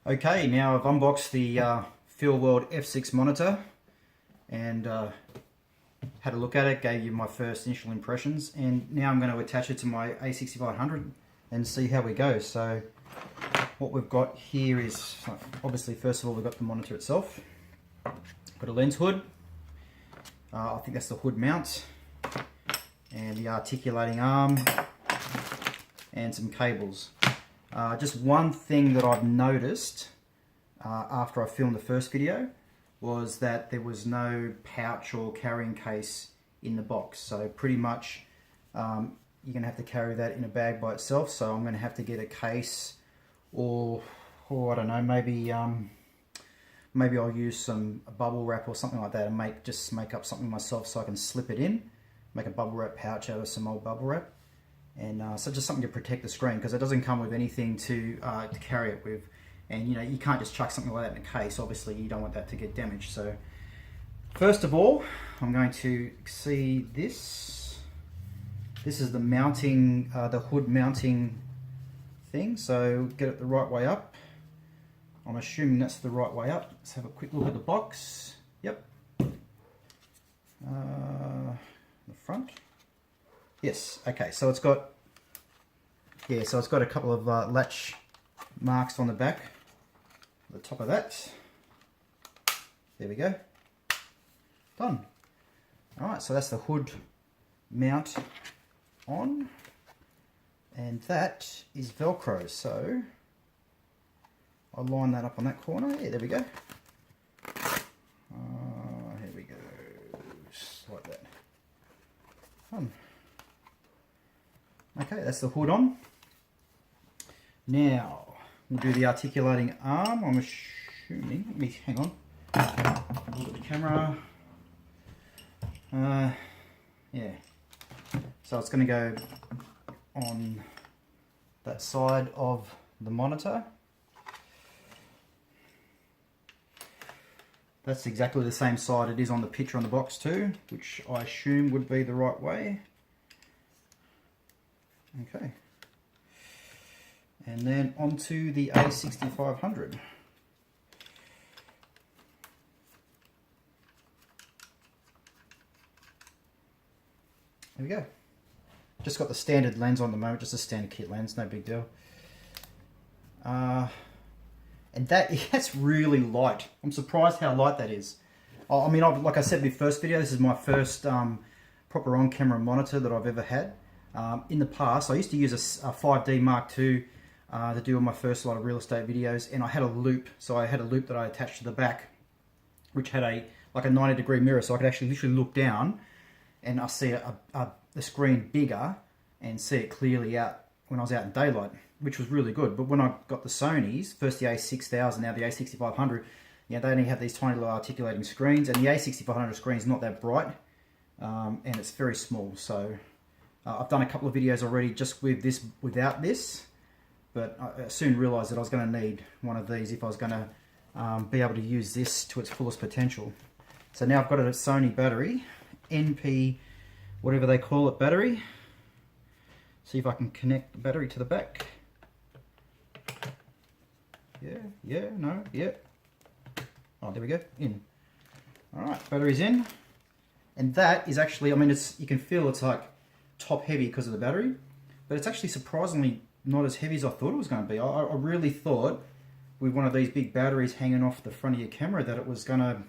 Okay, now I've unboxed the Feelworld F6 monitor and had a look at it, gave you my first initial impressions, and now I'm going to attach it to my A6500 and see how we go. So what we've got here is, obviously first of all we've got the monitor itself, got a lens hood, I think that's the hood mount, and the articulating arm, and some cables. Just one thing that I've noticed after I filmed the first video was that there was no pouch or carrying case in the box. So pretty much you're going to have to carry that in a bag by itself. So I'm going to have to get a case, or I don't know, maybe I'll use some bubble wrap or something like that and just make up something myself so I can slip it in, make a bubble wrap pouch out of some old bubble wrap. And so just something to protect the screen, because it doesn't come with anything to carry it with. And you know, you can't just chuck something like that in a case. Obviously you don't want that to get damaged. So first of all, I'm going to see this. This is the mounting, the hood mounting thing. So get it the right way up. I'm assuming that's the right way up. Let's have a quick look at the box. Yep. The front. Yes, okay, so it's got, it's got a couple of latch marks on the back, the top of that. There we go. Done. Alright, so that's the hood mount on, and that is Velcro, so I'll line that up on that corner. Yeah, there we go. Here we go, just like that. Done. Okay, that's the hood on. Now, we'll do the articulating arm, I'm assuming. Let me, hang on. Look at the camera. Yeah. So it's going to go on that side of the monitor. That's exactly the same side it is on the picture on the box too, which I assume would be the right way. Okay, and then onto the A6500. There we go. Just got the standard lens on the moment, just a standard kit lens, no big deal. And that's really light. I'm surprised how light that is. I mean, like I said in the first video, this is my first proper on-camera monitor that I've ever had. In the past, I used to use a 5D Mark II to do all my first lot of real estate videos, and I had a loop. So I had a loop that I attached to the back, which had like a 90-degree mirror, so I could actually literally look down and I see the screen bigger and see it clearly out when I was out in daylight, which was really good. But when I got the Sonys, first the A6000, now the A6500, they only have these tiny little articulating screens, and the A6500 screen is not that bright, and it's very small. So I've done a couple of videos already just with this, without this, but I soon realised that I was going to need one of these if I was going to be able to use this to its fullest potential. So now I've got a Sony battery, NP, whatever they call it, battery. See if I can connect the battery to the back. Yeah, no, yeah. Oh, there we go, in. Alright, battery's in. And that is actually, I mean, you can feel it's like top heavy because of the battery, but it's actually surprisingly not as heavy as I thought it was going to be. I really thought with one of these big batteries hanging off the front of your camera that it was going to,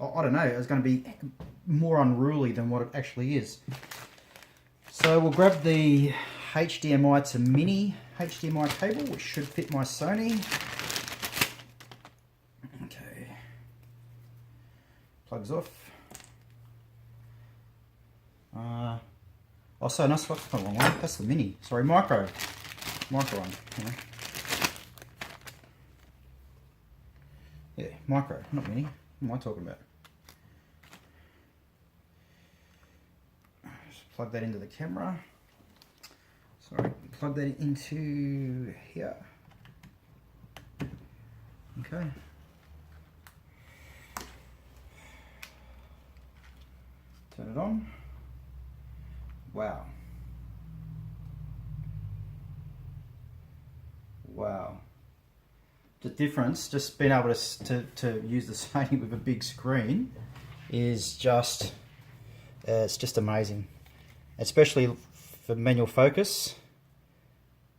I don't know, it was going to be more unruly than what it actually is. So we'll grab the HDMI to mini HDMI cable, which should fit my Sony. Okay, plugs off. Oh, so that's the wrong one. That's the mini. Sorry, micro one. Yeah, micro, not mini. What am I talking about? Just plug that into the camera. Sorry, plug that into here. Okay. Turn it on. Wow. Wow. the difference, just being able to use the Sony with a big screen is just, it's just amazing. Especially for manual focus,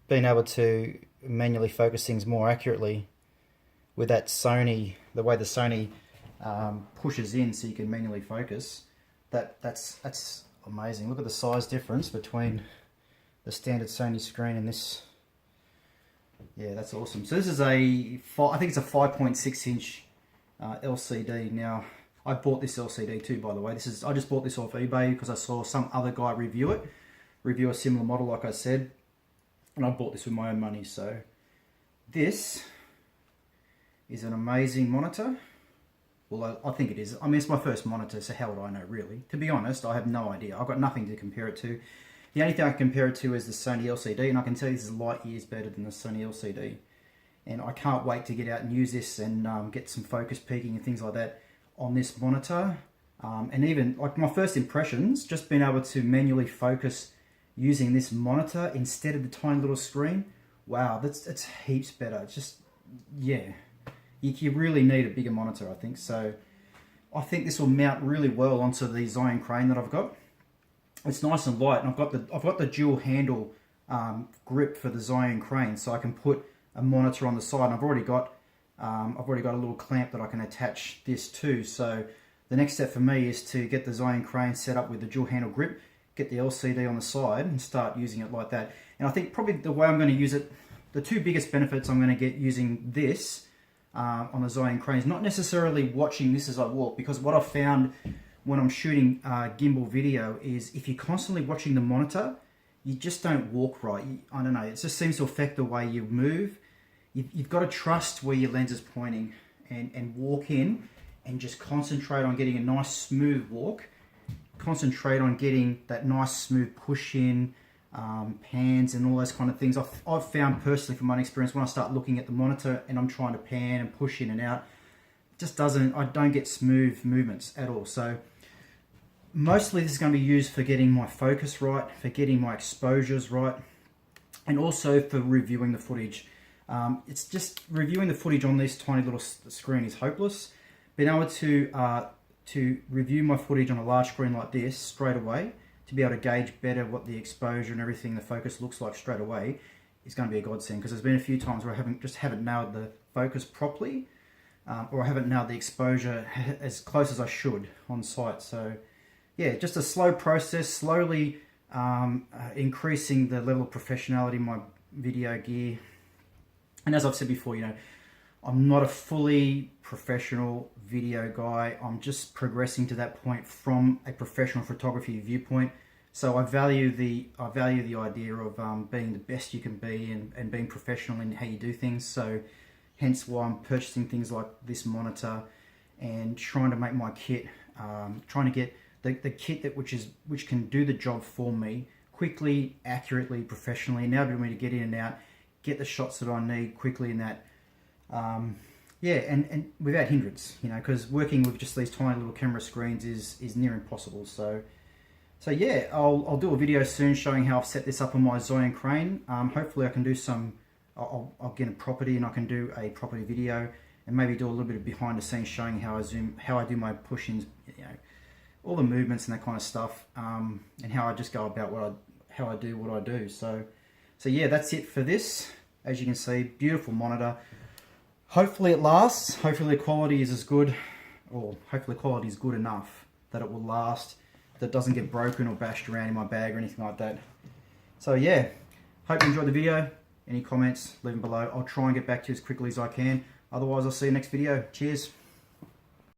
being able to manually focus things more accurately with that Sony, the way the Sony pushes in so you can manually focus, that's amazing. Look at the size difference between the standard Sony screen and this. Yeah, that's awesome. So this is I think it's a 5.6 inch LCD. Now, I bought this LCD too, by the way. I just bought this off eBay because I saw some other guy review a similar model, like I said, and I bought this with my own money. So this is an amazing monitor. Well, I think it is. I mean, it's my first monitor, so how would I know, really? To be honest, I have no idea. I've got nothing to compare it to. The only thing I can compare it to is the Sony LCD, and I can tell you this is light years better than the Sony LCD. And I can't wait to get out and use this and get some focus peaking and things like that on this monitor. And even, like, my first impressions, just being able to manually focus using this monitor instead of the tiny little screen, wow, that's heaps better. It's just, yeah. You really need a bigger monitor, I think. So I think this will mount really well onto the Zion crane that I've got. It's nice and light, and I've got the dual handle grip for the Zion crane, so I can put a monitor on the side. And I've already got a little clamp that I can attach this to. So the next step for me is to get the Zion crane set up with the dual handle grip, get the LCD on the side, and start using it like that. And I think probably the way I'm going to use it, the two biggest benefits I'm going to get using this on the Zion crane is not necessarily watching this as I walk, because what I've found when I'm shooting gimbal video is if you're constantly watching the monitor, you just don't walk right. I don't know, it just seems to affect the way you move. You've got to trust where your lens is pointing and walk in and just concentrate on getting a nice smooth walk. Concentrate on getting that nice smooth push in, pans and all those kind of things. I've found personally from my experience, when I start looking at the monitor and I'm trying to pan and push in and out, I don't get smooth movements at all. So mostly this is going to be used for getting my focus right, for getting my exposures right, and also for reviewing the footage. It's just reviewing the footage on this tiny little screen is hopeless. Being able to review my footage on a large screen like this straight away, to be able to gauge better what the exposure and everything, the focus looks like straight away, is going to be a godsend, because there's been a few times where I haven't nailed the focus properly, or I haven't nailed the exposure as close as I should on site. So yeah, just a slow process, slowly increasing the level of professionality in my video gear. And as I've said before, you know, I'm not a fully professional video guy. I'm just progressing to that point from a professional photography viewpoint. So I value the idea of being the best you can be and being professional in how you do things. So hence why I'm purchasing things like this monitor and trying to make my kit, trying to get the kit which can do the job for me quickly, accurately, professionally, enabling me to get in and out, get the shots that I need quickly and that. Yeah, and without hindrance, you know, because working with just these tiny little camera screens is near impossible. So yeah, I'll do a video soon showing how I've set this up on my Zion crane. Hopefully I can do some, I'll get a property and I can do a property video and maybe do a little bit of behind the scenes showing how I do my push-ins, you know, all the movements and that kind of stuff, and how I just go about how I do what I do. So yeah, that's it for this. As you can see, beautiful monitor. Hopefully it lasts. Hopefully the quality is as good, or hopefully the quality is good enough that it will last, that it doesn't get broken or bashed around in my bag or anything like that. So yeah, hope you enjoyed the video. Any comments, leave them below. I'll try and get back to you as quickly as I can. Otherwise, I'll see you next video. Cheers.